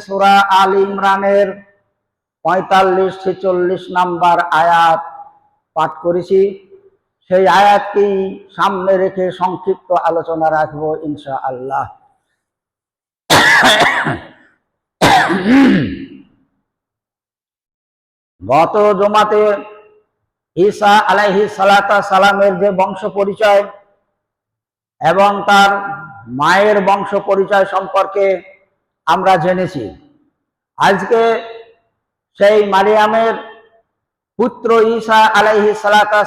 সূরা আল ইমরানের ৪৫-৪৬ নাম্বার আয়াত পাঠ করেছি। সেই আয়াতটি সামনে রেখে সংক্ষিপ্ত আলোচনা রাখব ইনশাআল্লাহ। গত জুমাতে ঈসা আলাইহিস সালামের যে বংশ পরিচয় এবং তার মায়ের বংশ পরিচয় সম্পর্কে আমরা জেনেছি। আজকে সেই মারিয়ামের পুত্র ঈসা আলাইহিস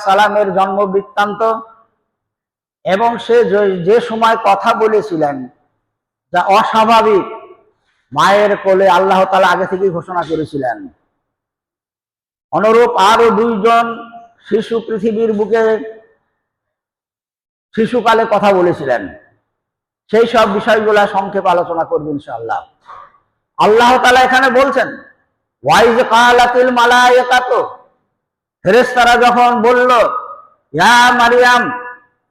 সালামের জন্ম বৃত্তান্ত এবং সে যে সময় কথা বলেছিলেন যা অস্বাভাবিক, মায়ের কোলে আল্লাহ তাআলা আগে থেকেই ঘোষণা করেছিলেন। অনুরূপ আরো দুইজন শিশু পৃথিবীর বুকে শিশুকালে কথা বলেছিলেন। সেই সব বিষয়গুলা সংক্ষেপ আলোচনা করব ইনশাআল্লাহ। আল্লাহ তাআলা এখানে বলছেন, ওয়াইজ কালাতিল মালায়েকাতু, ফেরেশতারা যখন বলল, ইয়া মারিয়াম,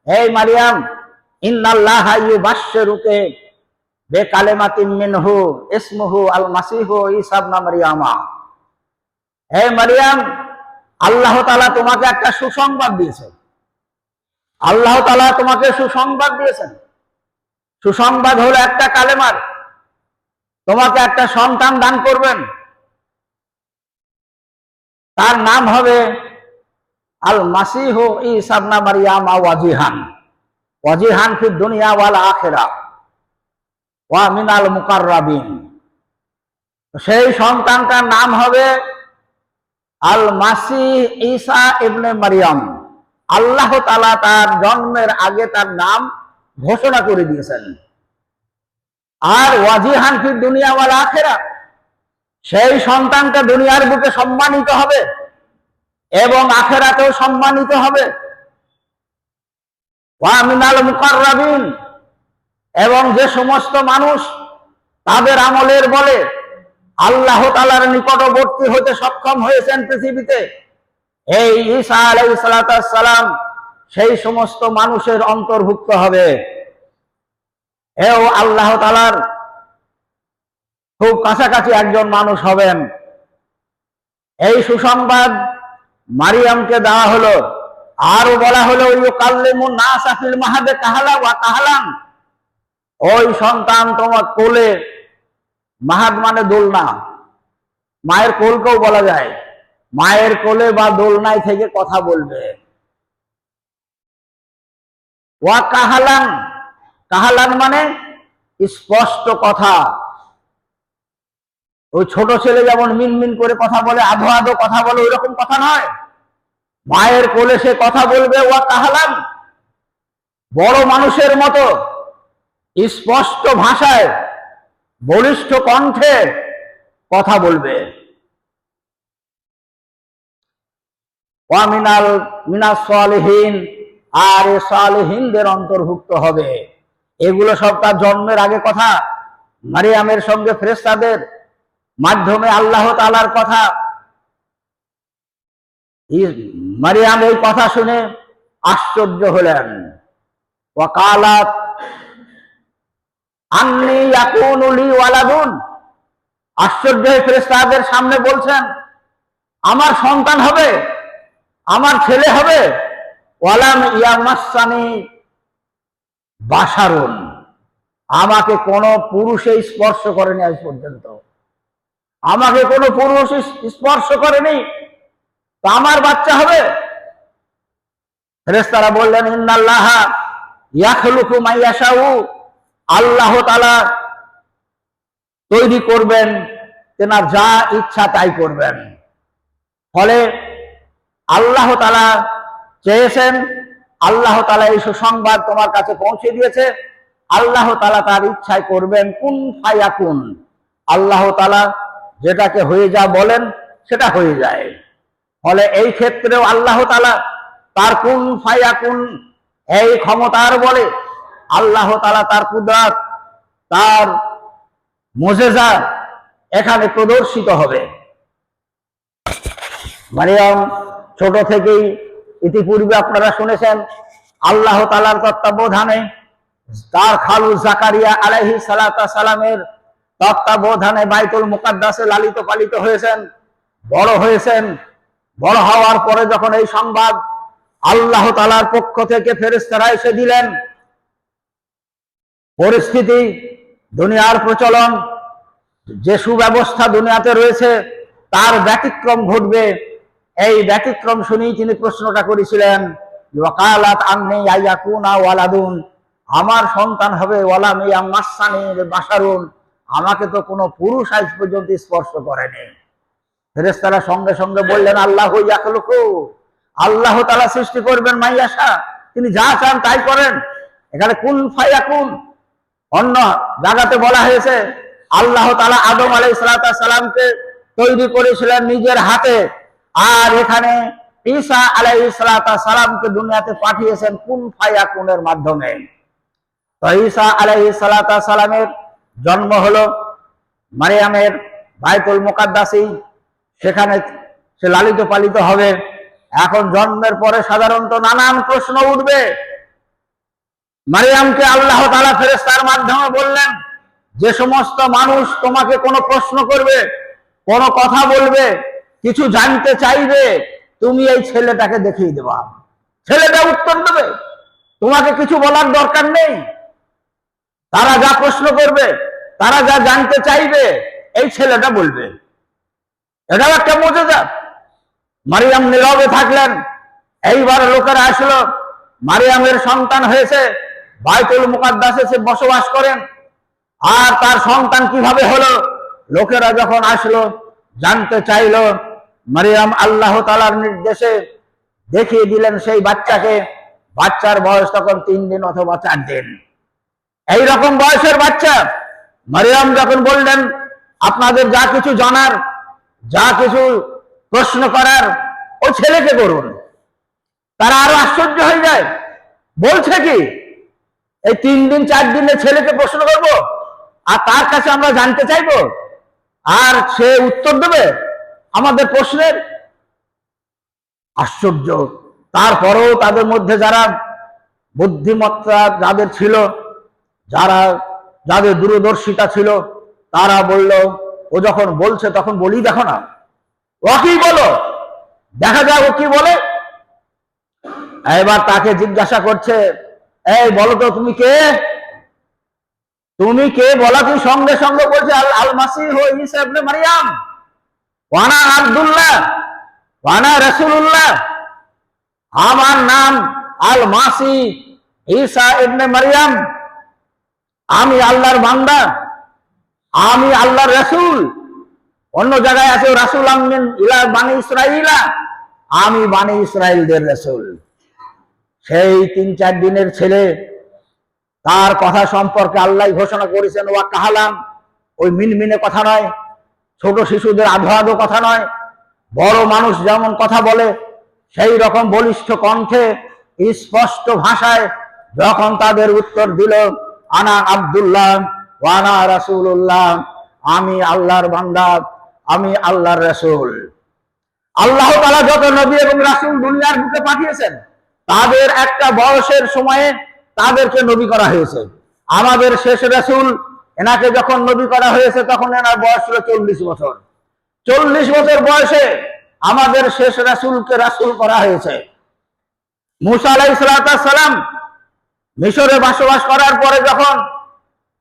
হে মারিয়াম, ইন্নাল্লাহা ইউবাশশিরুকা বিকালিমাতিন মিনহু ইসমুহু আল মাসিহু ঈসা ইবনে মারইয়ামা। হে মারিয়াম, আল্লাহ তাআলা তোমাকে একটা সুসংবাদ দিয়েছেন। আল্লাহ তাআলা তোমাকে সুসংবাদ দিয়েছেন। সুসংবাদ হলো একটা কালেমার, তোমাকে একটা সন্তান দান করবেন। তার নাম হবে আল মাসিহু ঈসা ইবনে মারইয়ামা ওয়াজিহান ওয়াজিহান ফিদ দুনিয়া ওয়াল আখিরাহ ওয়া মিনাল মুকাররাবিন। সেই সন্তানটার নাম হবে আল মাসিহ ঈসা ইবনে মারইয়াম। আল্লাহ তাআলা তার জন্মের আগে তার নাম ঘোষণা করে দিয়েছেন। আর ওয়াজিহান ফিদ দুনিয়া ওয়াল আখিরাহ, সেই সন্তানটা দুনিয়ার বুকে সম্মানিত হবে এবং আখিরাতেও সম্মানিত হবে। ওয়া মিনাল মুকাররাবিন, এবং যে সমস্ত মানুষ তাদের আমলের বলে আল্লাহ তাআলার নিকটবর্তী হতে সক্ষম হয়েছেন পৃথিবীতে, এই ঈসা আলাইহিস সালাম সেই সমস্ত মানুষের অন্তর্ভুক্ত হবে। এও আল্লাহ তাআলার খুব কাছাকাছি একজন মানুষ হবেন। এই সুসংবাদ মারিয়ামকে দেওয়া হলো। আরো বলা হলো, ইউকাল্লিমুন নাসা ফিল মাহদি কাহালা ওয়া কাহালান, ওই সন্তান তোমার কোলে, মাহাদ মানে দোলনা, মায়ের কোলকেও বলা যায়, মায়ের কোলে বা দোলনায় থেকে কথা বলবে। ওয়া কাহালান, কাহালান মানে স্পষ্ট কথা। ওই ছোট ছেলে যেমন মিনমিন করে কথা বলে, আধো আধো কথা বলে, ওই রকম কথা নয়। মায়ের কোলে সে কথা বলবে। ওয়া কাহালান, বড় মানুষের মতো স্পষ্ট ভাষায় বলিষ্ঠ কণ্ঠে কথা বলবে। ওয়া মিনাস সালিহিন, আর সালিহিনদের অন্তর্ভুক্ত হবে। এগুলো সব তার জন্মের আগে কথা, মারিয়ামের সঙ্গে ফেরেশতাদের মাধ্যমে আল্লাহ তাআলার কথা। মারিয়াম এই কথা শুনে আশ্চর্য হলেন। ওয়া কালাত আন্নী ইয়াকুনু লি ওয়ালাদুন, আশ্চর্য হয়ে ফেরেশতাদের সামনে বলছেন, আমার সন্তান হবে, আমার ছেলে হবে। ওয়ালাম ইয়ামাসসানি বাশারুন, আমাকে কোন পুরুষে স্পর্শ করেনি আজ পর্যন্ত, আমাকে কোন পুরুষ স্পর্শ করেনি, তো আমার বাচ্চা হবে। ফেরেশতারা বললেন, ইন্নাল্লাহা ইয়াখলুকু মা ইয়াশাউ, আল্লাহ তাআলা তৈরি করবেন, তেনার যা ইচ্ছা তাই করবেন। ফলে আল্লাহ তাআলা চেয়েছেন, আল্লাহ তাআলা এই সুসংবাদ তোমার কাছে পৌঁছে দিয়েছে, আল্লাহ তাআলা তার ইচ্ছায় করবেন। কুন ফায়াকুন, আল্লাহ তাআলা যেটাকে হয়ে যা বলেন সেটা হয়ে যায়। ফলে এই ক্ষেত্রেও আল্লাহ তাআলা তার কুন ফায়াকুন এই ক্ষমতার বলে আল্লাহ তাআলা তার কুদরত, তার মুজিজা এখানে প্রদর্শিত হবে। মারিয়াম ছোট থেকেই, ইতিপূর্বে আপনারা শুনেছেন, আল্লাহ তাআলার তত্ত্বাবধানে তার খালু জাকারিয়া আলাইহিস সালামের তত্ত্বাবধানে বাইতুল মুকাদ্দাসে লালিত পালিত হয়েছেন, বড় হয়েছেন। বড় হওয়ার পরে যখন এই সংবাদ আল্লাহ তাআলার পক্ষ থেকে ফেরেশতারা এসে দিলেন, পরিস্থিতি, দুনিয়ার প্রচলন, যে সুব্যবস্থা দুনিয়াতে রয়েছে তার ব্যতিক্রম ঘটবে, এই ব্যতিক্রম শুনেই তিনি প্রশ্নটা করেছিলেন, ওয়াকালাত আন্নী আইয়াকুনা ওয়ালাদুন, আমার সন্তান হবে, ওয়ালাম ইয়ামাসসানি বাশারুন, আমাকে তো কোনো পুরুষ আজ পর্যন্ত স্পর্শ করেনি। ফেরেশতারা সঙ্গে সঙ্গে বললেন, আল্লাহু ইয়াখলুকু, আল্লাহ তাআলা সৃষ্টি করবেন মাইয়াশা, তিনি যা চান তাই করেন। এখানে কুন ফায়াকুন। অন্য জায়গাতে বলা হয়েছে আল্লাহ তাআলা আদম আলাইহিস সালামকে তৈরি করেছিলেন নিজের হাতে, আর এখানে ঈসা আলাইহিস সালামকে দুনিয়াতে পাঠিয়েছেন কুন ফায়াকুনের মাধ্যমে। তো ঈসা আলাইহিস সালামের জন্ম হলো মারিয়ামের বাইতুল মুকাদ্দাসে, সেখানে সে লালিত পালিত হবে। এখন জন্মের পরে সাধারণত নানান প্রশ্ন উঠবে। মারিয়ামকে আল্লাহ তাআলা ফেরেশতার মাধ্যমে বললেন, যে সমস্ত মানুষ তোমাকে কোনো প্রশ্ন করবে, কোনো কথা বলবে, কিছু জানতে চাইবে, তুমি এই ছেলেটাকে দেখিয়ে দেবা, ছেলেটা উত্তর দেবে, তোমাকে কিছু বলার দরকার নেই। তারা যা প্রশ্ন করবে, তারা যা জানতে চাইবে, এই ছেলেটা বলবে। এটাও একটা মুজিজা। মারিয়াম নীরবে থাকলেন। এইবার লোকেরা আসলো, মারিয়ামের সন্তান হয়েছে, বাইতুল মুকাদ্দাসে সে বসবাস করেন, আর তার সন্তান কিভাবে হলো, লোকেরা যখন আসলো জানতে চাইল, মারিয়াম আল্লাহ তাআলার নির্দেশে দেখিয়ে দিলেন সেই বাচ্চাকে। বাচ্চার বয়স তখন 3 দিন অথবা 4 দিন, এইরকম বয়সের বাচ্চা। মারিয়াম যখন বললেন, আপনাদের যা কিছু জানার, যা কিছু প্রশ্ন করার, ওই ছেলেকে করুন। তারা আরো আশ্চর্য হয়ে যায়, বলছে কি এই 3 দিন 4 দিনের ছেলেকে প্রশ্ন করব, আর তার কাছে আমরা জানতে চাইবো, আর সে উত্তর দেবে আমাদের প্রশ্নের? আশ্চর্য। তারপরেও তাদের মধ্যে যারা বুদ্ধিমত্তা যাদের ছিল, যাদের দূরদর্শিতা ছিল, তারা বলল, ও যখন বলছে তখন বলি দেখো না, ও কি বলো, দেখা যায় ও কি বলে। এবার তাকে জিজ্ঞাসা করছে, এই বলো তো তুমি কে, তুমি কে বলা, তুই সঙ্গে সঙ্গে বলছে আল মাসিহ ঈসা ইবনে মারিয়াম, ওয়ানা আব্দুল্লাহ ওয়ানা রাসূলুল্লাহ, আমার নাম আল মাসিহ ঈসা ইবনে মারিয়াম, আমি আল্লাহর বান্দা, আমি আল্লাহর রাসূল। অন্য জায়গায় আছে রাসূল আমিন ইলা বানি ইসরাঈলা, আমি বানি ইসরাইলদের রাসূল। সেই 3-4 দিনের ছেলে, তার কথা সম্পর্কে আল্লাহ ঘোষণা করেছেন, ওয়া কাহালাম, ওই মিনমিনে কথা নয়, ছোট শিশুদের আধো আধো কথা নয়, বড় মানুষ যেমন কথা বলে সেই রকম বলিষ্ঠ কণ্ঠে স্পষ্ট ভাষায় যখন তাদের উত্তর দিল, আনা আব্দুল্লাহ ওয়া আনা রাসূলুল্লাহ, আমি আল্লাহর বান্দা, আমি আল্লাহর রাসূল। আল্লাহ তাআলা যত নবী এবং রাসূল দুনিয়ার বুকে পাঠিয়েছেন, তাদের একটা বয়সের সময়ে তাদেরকে নবী করা হয়েছে। আমাদের শেষ রাসূল, এনাকে যখন নবী করা হয়েছে তখন এনার বয়স ছিল 40 বছর। 40 বছর বয়সে আমাদের শেষ রাসূলকে রাসূল করা হয়েছে। মূসা আলাইহিস সালাম মিশরে বসবাস করার পরে যখন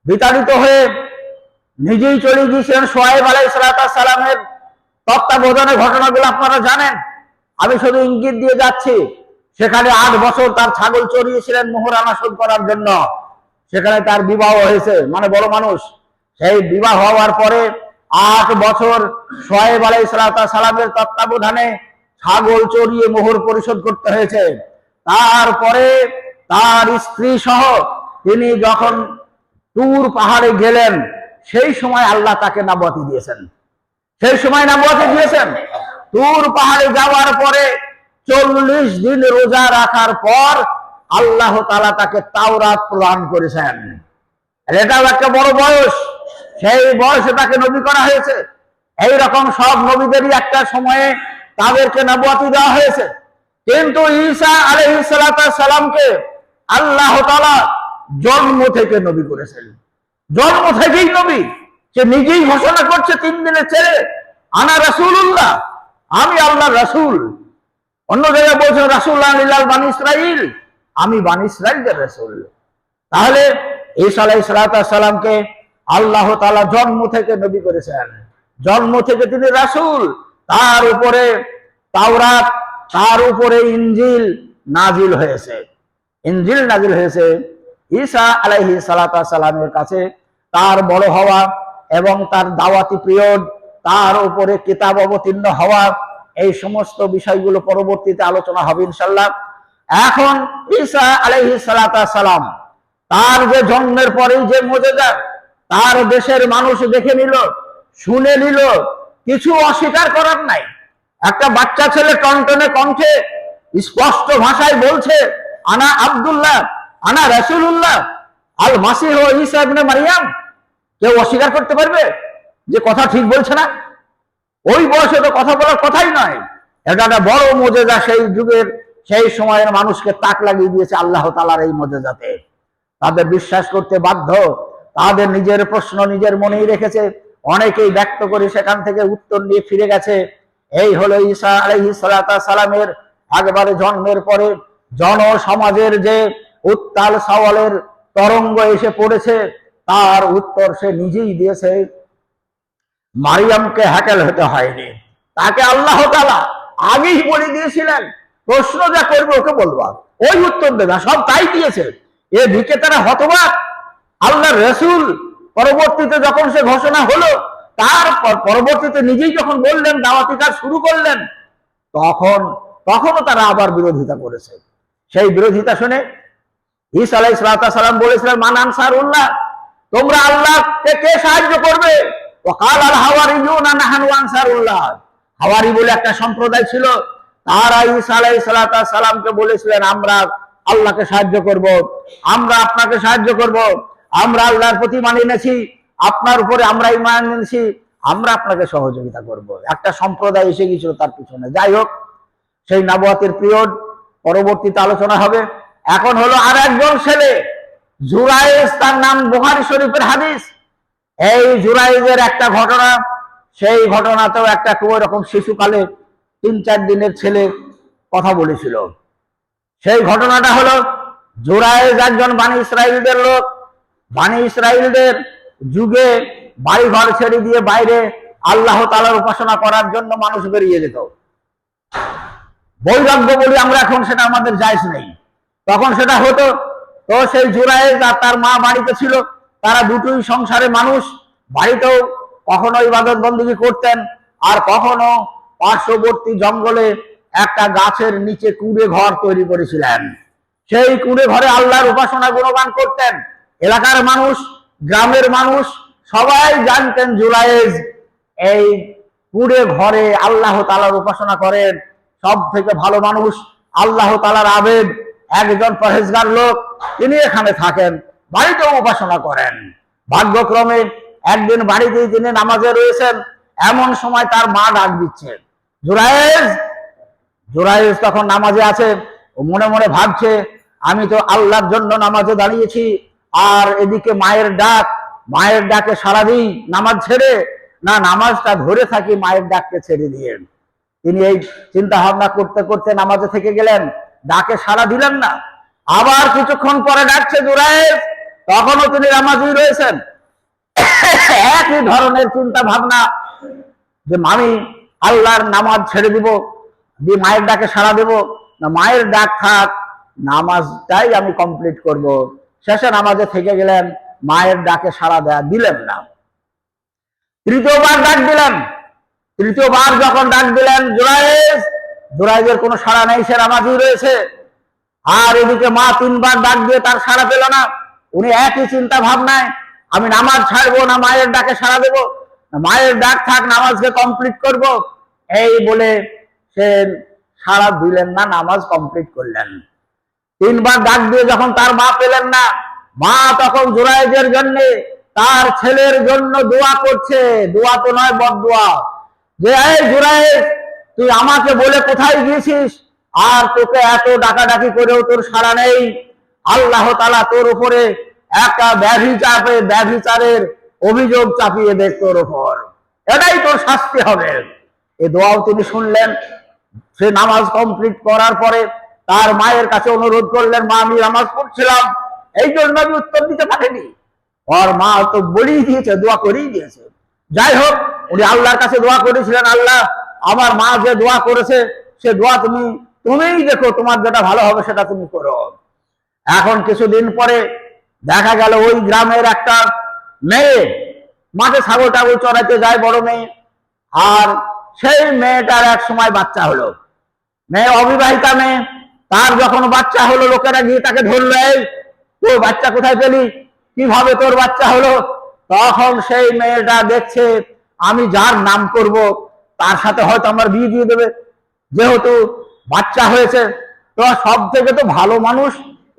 বিতাড়িত হয়ে নিজেই চলে গিয়েছিলেন, শুআয়ব আলাইহিস সালামের তত্ত্বাবধানে ঘটনাগুলো আপনারা জানেন, আমি শুধু ইঙ্গিত দিয়ে যাচ্ছি। সেখানে 8 বছর তার ছাগল চড়িয়েছিলেন মোহরানা শোধ করার জন্য, সেখানে তার বিবাহ হয়েছে, মানে বড় মানুষ। সেই বিবাহ হওয়ার পরে 8 বছর শুআয়ব আলাইহিস সালামের তত্ত্বাবধানে ছাগল চড়িয়ে মোহর পরিশোধ করতে হয়েছে। তারপরে তার স্ত্রী সহ তিনি যখন তুর পাহাড়ে গেলেন, সেই সময় আল্লাহ তাকে নবুয়ত দিয়েছেন। সেই সময় নবুয়ত দিয়েছেন। তুর পাহাড়ে যাওয়ার পরে 40 দিন রোজা রাখার পর আল্লাহ তাআলা তাকে তাওরাত প্রদান করেছেন। এটাও একটা বড় বয়স, সেই বয়সে তাকে নবী করা হয়েছে। এইরকম সব নবীদেরই একটা সময়ে তাদেরকে নবুয়ত দেওয়া হয়েছে। কিন্তু ঈসা আলাইহিস সালামকে আল্লাহ তাআলা জন্ম থেকে নবী করেছেন, জন্ম থেকেই নবী। সে নিজেই ঘোষণা করছে 3 দিনের ছেলে, আনা রাসূলুল্লাহ, আমি আল্লাহর রাসূল। অন্য জায়গায় বলছেন রাসূলুল্লাহ লিল বানি ইসরাইল, আমি বানি ইসরাইলদের রাসূল। তাহলে ঈসা আলাইহিস সালামকে আল্লাহ তাআলা জন্ম থেকে নবী করেছেন, জন্ম থেকে তিনি রাসূল। তার উপরে তাওরাত, তার উপরে ইনজিল নাজিল হয়েছে, ইনজিল নাজিল হয়েছে। ঈসা আলাইহিস সালামের কাছে তার বড় হওয়া এবং তার দাওয়াতি পিরিয়ড, তার উপরে কিতাব অবতীর্ণ হওয়া, এই সমস্ত বিষয়গুলো পরবর্তীতে আলোচনা হবে ইনশাআল্লাহ। এখন ঈসা আলাইহিস সালাম তার যে জন্মের পরেই যে মুজিজা, তার দেশের মানুষ দেখে নিল, শুনে নিল, কিছু অস্বীকার করার নাই। একটা বাচ্চা ছেলে টনটনে কণ্ঠে স্পষ্ট ভাষায় বলছে, আনা আব্দুল্লাহ, আনা রাসূলুল্লাহ, আল মাসিহ ঈসা ইবনে মারইয়াম। কেউ অস্বীকার করতে পারবে যে কথা ঠিক বলছে না? ওই বয়সে তো কথা বলার কথাই নয়। এটা একটা বড় মুজিজা, সেই যুগের সেই সময়ের মানুষকে তাক লাগিয়ে দিয়েছে আল্লাহ তাআলার এই মুজিজাতে। তাদের বিশ্বাস করতে বাধ্য, তাদের নিজের প্রশ্ন নিজের মনেই রেখেছে, অনেকেই ব্যক্ত করে সেখান থেকে উত্তর নিয়ে ফিরে গেছে। এই হলো ঈসা আলাইহিস সালামের একবারে জন্মের পরে জনসমাজের যে উত্তাল সওয়ালের তরঙ্গ এসে পড়েছে, তার উত্তর সে নিজেই দিয়েছে। মারিয়ামকে হ্যাকেল হতে হয়নি, তাকে আল্লাহ তাআলা আগেই বলে দিয়েছিলেন, প্রশ্ন যা করবে ওকে বলবা, ওই উত্তর দেবে, সব তাই দিয়েছে। এ দিকে তারা হতবাক। আল্লাহর রাসূল পরবর্তীতে যখন সে ঘোষণা হলো, তারপর পরবর্তীতে নিজেই যখন বললেন, দাওয়াতি কাজ শুরু করলেন, তখনও তারা আবার বিরোধিতা করেছে। সেই বিরোধিতা শুনে ঈসা আলাইহিস সালাম বলেছিলেন, মান আনসারুল্লাহ, তোমরা আল্লাহকে কে সাহায্য করবে? ওয়াকাল আল হাওয়ারিয়ুনা নাহনু আনসারুল্লাহ। হাওয়ারি বলে একটা সম্প্রদায় ছিল, তারা ঈসা আলাইহিস সালামকে বলেছিলেন, আমরা আল্লাহকে সাহায্য করব, আমরা আপনাকে সাহায্য করব, আমরা আল্লাহর প্রতি মানি এনেছি, আপনার উপরে আমরা ঈমান এনেছি, আমরা আপনাকে সহযোগিতা করব। একটা সম্প্রদায় এসে গিয়েছিল তার পিছনে। যাই হোক, সেই নবুয়তের পিরিয়ড পরবর্তীতে আলোচনা হবে। এখন হলো আর একজন ছেলে, জুরাইজ, তার নাম বুখারী শরীফের হাদিস। এই জুরাইজের একটা ঘটনা, সেই ঘটনাতেও একটা ওই রকম শিশুকালে 3-4 দিনের ছেলে কথা বলেছিল। সেই ঘটনাটা হলো, জুরাইজ একজন বানি ইসরাইলদের লোক। বানি ইসরাইলদের যুগে বাড়ি ঘর ছেড়ে দিয়ে বাইরে আল্লাহ তাআলার উপাসনা করার জন্য মানুষ বেরিয়ে যেত। বৈরাগ্য বলি আমরা এখন, সেটা আমাদের জায়েজ নেই, তখন সেটা হতো। তো সেই জুরাইজ আর তার মা বাড়িতে ছিল, তারা দুটোই সংসারে মানুষ। বাড়িতেও কখনো ইবাদত বন্দেগী করতেন, আর কখনো পার্শ্ববর্তী জঙ্গলে একটা গাছের নিচে কুঁড়ে ঘর তৈরি করেছিলেন। সেই কুঁড়ে ঘরে আল্লাহর উপাসনা গুণগান করতেন। এলাকার মানুষ, গ্রামের মানুষ সবাই জানতেন জুরাইজ এই কুঁড়ে ঘরে আল্লাহ তাআলার উপাসনা করেন। সব থেকে ভালো মানুষ, আল্লাহ তাআলার আবেদ, একজন পরহেজগার লোক, তিনি এখানে থাকেন, বাড়িতেও উপাসনা করেন। ভাগ্যক্রমে একদিন বাড়িতেই তিনি নামাজে রয়েছেন, এমন সময় তার মা ডাক দিচ্ছে, জুরাইজ। জুরাইজ তখন নামাজে আছে, ও মনে মনে ভাবছে, আমি তো আল্লাহর জন্য নামাজে দাঁড়িয়েছি, আর এদিকে মায়ের ডাক, মায়ের ডাকে সাড়া দিই নামাজ ছেড়ে, না নামাজটা ধরে থাকি মায়ের ডাককে ছেড়ে দিয়ে। তিনি এই চিন্তা ভাবনা করতে করতে নামাজে থেকে গেলেন, ডাকে সাড়া দিলেন না। আবার কিছুক্ষণ পরে ডাকছে জুরাইজ, তখনও তিনি নামাজেই রয়েছেন। একই ধরনের চিন্তা ভাবনা যে আমি আল্লাহর নামাজ ছেড়ে দিব, দিয়ে মায়ের ডাকে সাড়া দেব, না মায়ের ডাক থাক, নামাজটাই আমি কমপ্লিট করব। শেষে নামাজে থেকে গেলেন, মায়ের ডাকে সাড়া দিলেন না। তৃতীয়বার ডাক দিলেন। তৃতীয়বার যখন ডাক দিলেন জুরাইজের কোনো সাড়া নেই, সে নামাজই রয়েছে। আর এদিকে মা 3বার ডাক দিয়ে তার সাড়া পেল না। উনি একই চিন্তা ভাবনায়, আমি নামাজ ছাড়বো না মায়ের ডাকে সাড়া দেব, মায়ের ডাক থাক, নামাজকে কমপ্লিট করব, এই বলে সে সাড়া দিলেন না, নামাজ কমপ্লিট করলেন। 3বার ডাক দিয়ে যখন তার মা পেলেন না, মা তখন জুরাইজের জন্য, তার ছেলের জন্য দোয়া করছে। দোয়া তো নয়, বদদোয়া, যে এই জুরাইজ, তুই আমাকে বলে কোথায় গিয়েছিস, আর তোকে এত ডাকাডাকি করেও তোর সাড়া নেই। আল্লাহ তাআলা তোর উপরে একটা ব্যভিচারের অভিযোগ চাপিয়ে দেখ তোর ওপর, এটাই তোর শাস্তি হবে। এই দোয়াও তিনি শুনলেন। সে নামাজ কমপ্লিট করার পরে তার মায়ের কাছে অনুরোধ করলেন, মা আমি নামাজ পড়ছিলাম, এই জন্য আমি উত্তর দিতে পারিনি। ওর মা তো বলেই দিয়েছে, দোয়া করেই দিয়েছে। যাই হোক, উনি আল্লাহর কাছে দোয়া করেছিলেন, আল্লাহ আমার মা যে দোয়া করেছে সে দোয়া তুমিই দেখো, তোমার যেটা ভালো হবে সেটা তুমি করো। এখন কিছুদিন পরে দেখা গেল ওই গ্রামের একটা মেয়ে মাঠে ছাগল টাগল চড়াইতে যায়, বড় মেয়ে। আর সেই মেয়েটার এক সময় বাচ্চা হলো, মেয়ে অবিবাহিতা মেয়ে। তার যখন বাচ্চা হলো, লোকেরা গিয়ে তাকে ধরলো, এই তোর বাচ্চা কোথায় পেলি, কিভাবে তোর বাচ্চা হলো? তখন সেই মেয়েটা দেখছে আমি যার নাম করব তার সাথে হয়তো আমার বিয়ে দিয়ে দেবে, যেহেতু বাচ্চা হয়েছে। তো সব থেকে তো ভালো মানুষ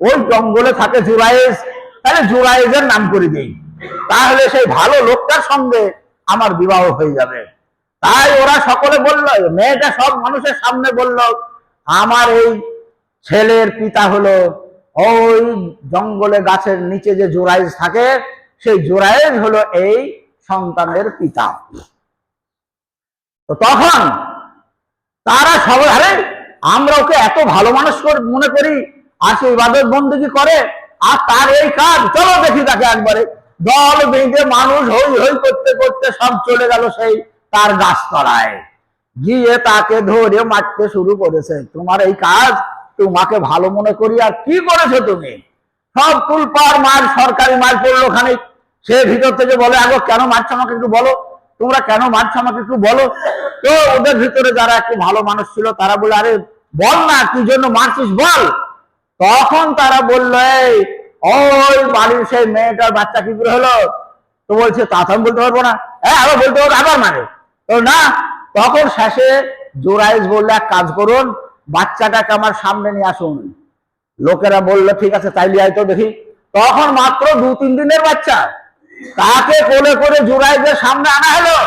ওই জঙ্গলে থাকে জুরাইজ, তাহলে জুরাইজের নাম করে দিই, তাহলে সেই ভালো লোকটার সঙ্গে আমার বিবাহ হয়ে যাবে। তাই ওরা সকলে বলল, মেয়েটা সব মানুষের সামনে বলল, আমার এই ছেলের পিতা হলো ওই জঙ্গলে গাছের নিচে যে জুরাইজ থাকে, সেই জুরাইজ হলো এই সন্তানের পিতা। তো তখন তারা সবাই, আরে আমরা ওকে এত ভালো মানুষ মনে করি, আর সে ইবাদত বন্দেগী করে, আর তার এই কাজ, চলো দেখি তাকে একবারে। দল বেঁধে মানুষ হই হই করতে করতে সব চলে গেল সেই তার গাছতলায়, গিয়ে তাকে ধরে মারতে শুরু করেছে। তোমার এই কাজ, তোমাকে ভালো মনে করি আর কি করেছো তুমি? সব তুলপার মার, সরকারি মার পড়লো খানিক। সে ভিতর থেকে বলে, আগো কেন মারছো আমাকে একটু বলো, তোমরা কেন মারছো আমাকে একটু বলো। তো ওদের ভিতরে যারা একটু ভালো মানুষ ছিল তারা বলে, আরে বল না কি জন্য মারছিস বল। তখন তারা বললো, এই ওই বাড়ির সেই মেয়েটার বাচ্চা কি করে হলো? তো বলছে তা আমি বলতে পারবো না। হ্যাঁ আবার বলতে পারবো, আবার মানে তো না। তখন শেষে জুরাইজ বললো, এক কাজ করুন, বাচ্চাটাকে আমার সামনে নিয়ে আসুন। লোকেরা বললো ঠিক আছে, তাই লিয়াই তো দেখি। তখন মাত্র 2-3 দিনের বাচ্চা, তাকে কোলে করে জুরাইজের সামনে আনা হলো।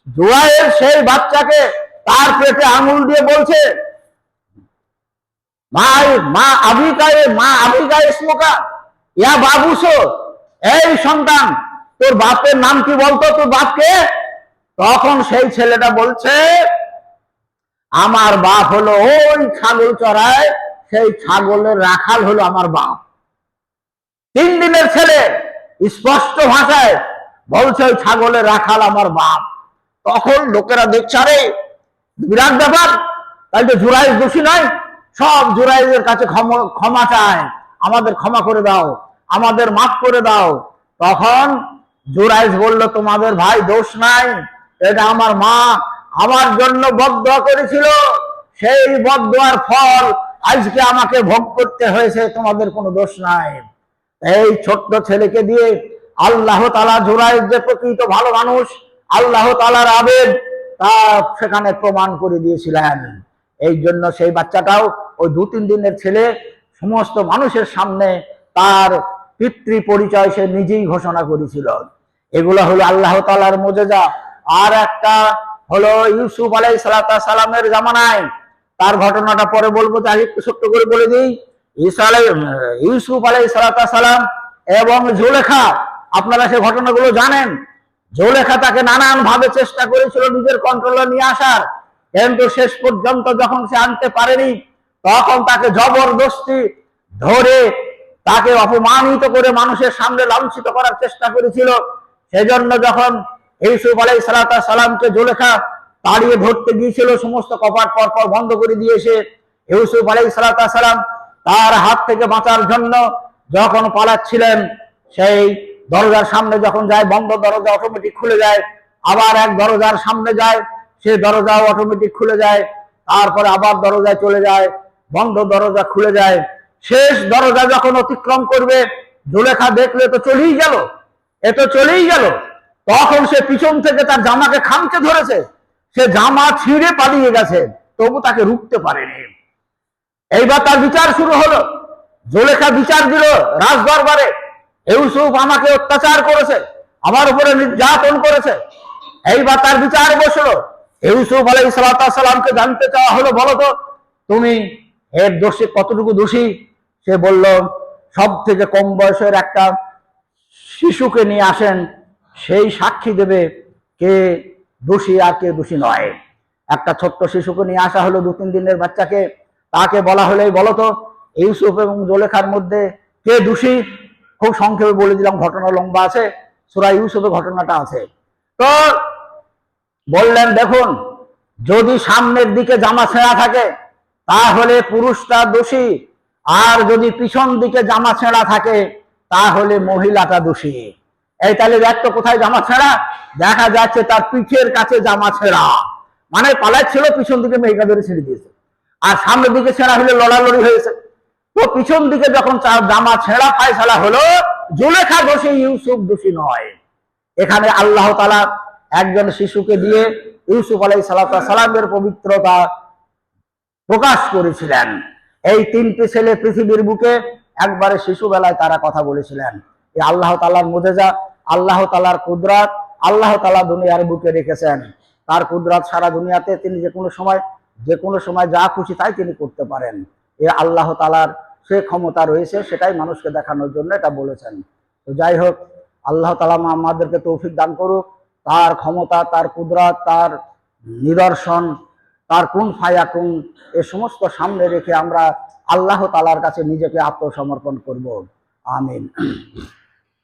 জুরাইজ সেই বাচ্চাকে তার পেটে আঙুল দিয়ে বলছে, মা আবিকা ইসমকা ইয়া বাবুসো, এই সন্তান তোর বাপের নাম কি বলতো, তোর বাপকে? তখন সেই ছেলেটা বলছে, আমার বাপ হলো ওই ছাগল চড়ায়, সেই ছাগলের রাখাল হলো আমার বাপ। 3 দিনের ছেলে স্পষ্ট ভাষায় বলছে ওই ছাগলের রাখাল আমার বাপ। তখন লোকেরা দেখছে, আরে বিরাট ব্যাপার, তাই তো জুরাইজ দোষী নয়। সব জুরাইজের কাছে ক্ষমা চায়, আমাদের ক্ষমা করে দাও, আমাদের মাফ করে দাও। তখন জুরাইজ বলল, তোমাদের ভাই দোষ নাই, এটা আমার মা আমার জন্য বদদোয়া করেছিল, সেই বদদোয়ার ফল আজকে আমাকে ভোগ করতে হয়েছে, তোমাদের কোনো দোষ নাই। এই ছোট্ট ছেলেকে দিয়ে আল্লাহ তাআলা জুরাইজ যে প্রকৃত ভালো মানুষ, আল্লাহ তাআলার আবেদ, তা সেখানে প্রমাণ করে দিয়েছিলেন। এই জন্য সেই বাচ্চাটাও ওই 2-3 দিনের ছেলে সমস্ত মানুষের সামনে তার পিতৃ পরিচয় সে নিজেই ঘোষণা করেছিল। এগুলো হলো আল্লাহ তাআলার মুজিজা। আর একটা হলো ইউসুফ আলাইহিস সালামের জামানায়, তার ঘটনাটা পরে বলবো, তাই একটু ছোট্ট করে বলে দিই। ইউসুফ আলাইহিস সালাম এবং জুলেখা, আপনারা সেই ঘটনাগুলো জানেন। জুলেখা তাকে নানান ভাবে চেষ্টা করেছিল নিজের কন্ট্রোলে নিয়ে আসার, কিন্তু শেষ পর্যন্ত যখন সে আনতে পারেনি, তখন তাকে জবরদস্তি ধরে তাকে অপমানিত করে মানুষের সামনে লাঞ্ছিত করার চেষ্টা করেছিল। সেজন্য যখন ইউসুফ আলাইহিস সালামকে জুলেখা তাড়িয়ে ধরতে গিয়েছিল, সমস্ত কপাট পরপর বন্ধ করে দিয়েছে। ইউসুফ আলাইহিস সালাম তার হাত থেকে বাঁচার জন্য যখন পালাচ্ছিলেন, সেই দরজার সামনে যখন যায়, বন্ধ দরজা অটোমেটিক খুলে যায়। আবার এক দরজার সামনে যায়, সে দরজাও অটোমেটিক খুলে যায়। তারপরে আবার দরজায় চলে যায়, বন্ধ দরজা খুলে যায়। শেষ দরজা যখন অতিক্রম করবে, জুলেখা দেখলে তো চলেই গেল, চলেই গেল। তখন সে পিছন থেকে তার জামাকে খামচে ধরেছে, সে জামা ছিঁড়ে পালিয়ে গেছে, তবু তাকে রুখতে পারেনি। এইবার তার বিচার শুরু হলো। জুলেখা বিচার দিল রাজ দরবারে, ইউসুফ আমাকে অত্যাচার করেছে, আমার উপরে নির্যাতন করেছে। এইবার তার বিচার বসলো। ইউসুফ আলাইহিস সালামকে জানতে চাওয়া হলো, বলো তো তুমি এর দোষী কতটুকু দোষী? সে বলল, সব থেকে কম বয়সের একটা শিশুকে নিয়ে আসেন, সেই সাক্ষী দেবে কে দোষী আর কে দোষী নয়। একটা ছোট্ট শিশুকে নিয়ে আসা হলো, 2-3 দিনের বাচ্চাকে, তাকে বলা হলেই বলো তো ইউসুফ এবং জুলেখার মধ্যে কে দোষী? খুব সংক্ষেপে বলে দিলাম, ঘটনা লম্বা আছে, সূরা ইউসুফে ঘটনাটা আছে। তো বললেন দেখুন, যদি সামনের দিকে জামা ছেঁড়া থাকে তাহলে পুরুষটা দোষী, আর যদি পিছন দিকে জামা ছেঁড়া থাকে তাহলে মহিলাটা দোষী। এই তাহলে দেখতো কোথায় জামা ছেঁড়া, দেখা যাচ্ছে তার পিঠের কাছে জামা ছেঁড়া, মানে পালাচ্ছিল, পিছন দিকে মেয়েটা ধরে ছেড়ে দিয়েছে। আর সামনের দিকে ছেঁড়া হলে লড়ালড়ি হয়েছে। তো পিছন দিকে যখন জামা ছেঁড়া ফায়সালা হলো, জুলেখা দোষী, ইউসুফ দোষী নয়। এখানে আল্লাহ তাআলা একজন শিশুকে দিয়ে ইউসুফ আলাইহিস সালামের পবিত্রতা প্রকাশ করেছিলেন। এই 3টি ছেলে পৃথিবীর বুকে একবারে শিশুবেলায় তারা কথা বলেছিলেন। এই আল্লাহ তাআলার মুজিজা, আল্লাহ তাআলার কুদরত, আল্লাহ তাআলা দুনিয়ার বুকে রেখেছেন। তার কুদরত সারা দুনিয়াতে, তিনি যে কোনো সময় যা খুশি তাই তিনি করতে পারেন। এ আল্লাহ তাআলার সে ক্ষমতা রয়েছে, সেটাই মানুষকে দেখানোর জন্য এটা বলেছেন। তো যাই হোক, আল্লাহ তাআলা আমাদেরকে তৌফিক দান করুক। তার ক্ষমতা, তার কুদরত, তার নিদর্শন, তার কুন ফায়াকুন, এ সমস্ত সামনে রেখে আমরা আল্লাহ তাআলার কাছে নিজেকে আত্মসমর্পণ করব। আমিন।